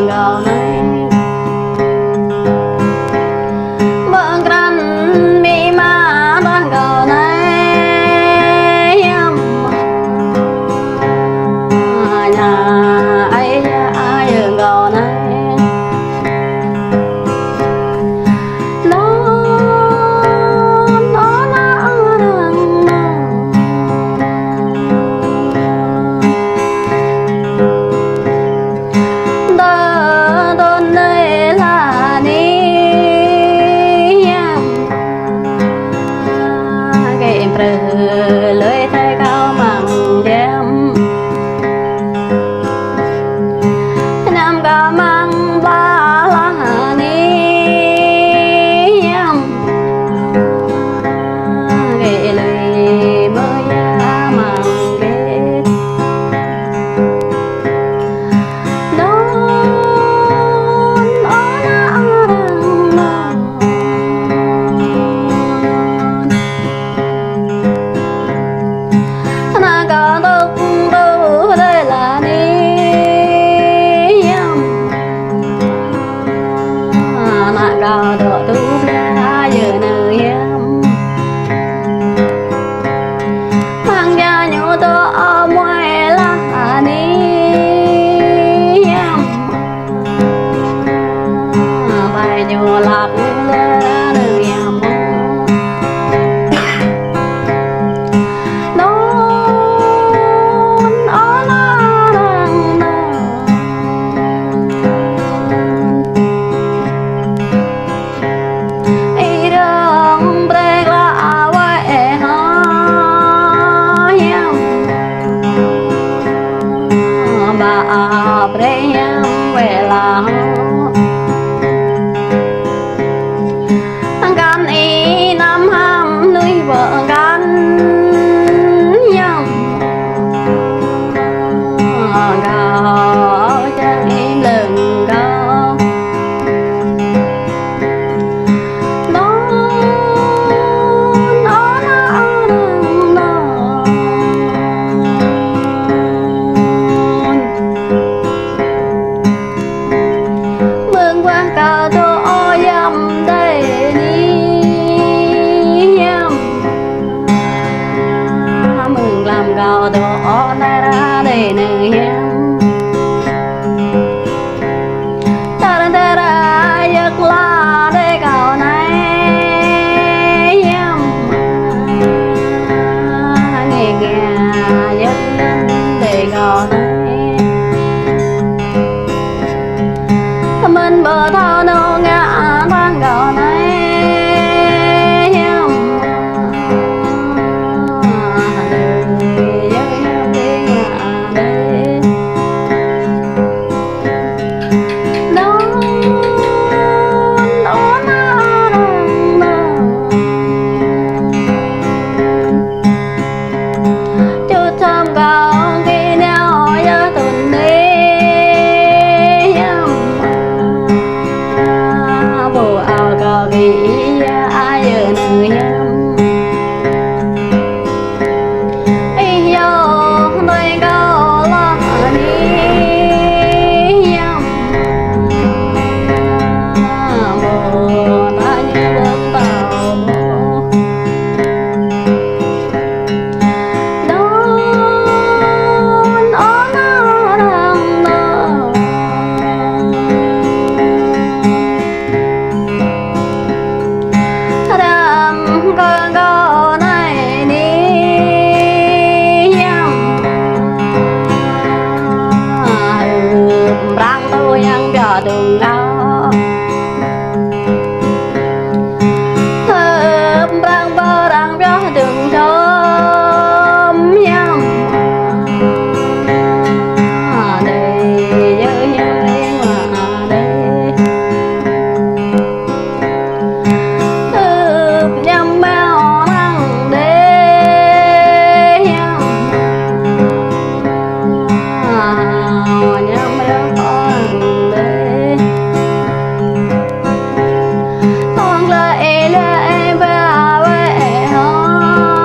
gò này bờ gran mi ma đang gò này nhà ai ai gò này lưỡi thay cao mặn đêm nam ca mang ba lá ni ghệ lưỡi mơ ya mặn ghét gò độ tu ra giờ nơi em mang ra nhũ tô ở ngoài là đi em bài nhũ lạc ra nơi em em về là gan ý năm ham nuôi vợ gan nhầm gạo chân em lừng gạo cao thô ô dâm đây ni em mừng làm cao thô ô đây ra đây nơi em ta đây ra giấc la đây cao này em nghe nghe giấc lên đây cao này mình bờ thao nô ngã đang gò này em chút thơm cao khi nào nhớ tuần đi có nghĩ ai ở nơi em ý yo nơi cao là đi em bồ ta như bước tàu con gò này đi em răng tôi ăn cho đường đó răng bơ răng cho đường thơm em đây với em mà đây nhâm bao năng đê nhâm bao năng đê con lại về về ho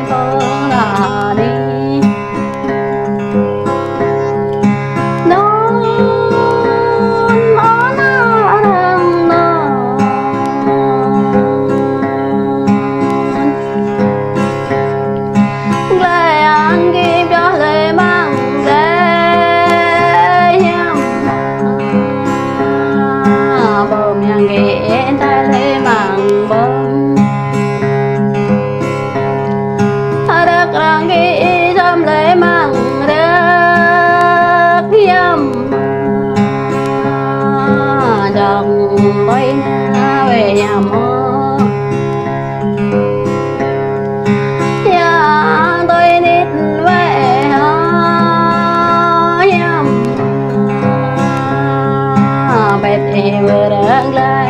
phương là đi nó đang lệ anh kim cho lệ mang bơm nhà ghé tay lệ mang bơm đất răng ghi thơm lệ mang đất yếm chồng bay về nhà mơ nhà tôi nít về yếm bệt vừa đang lại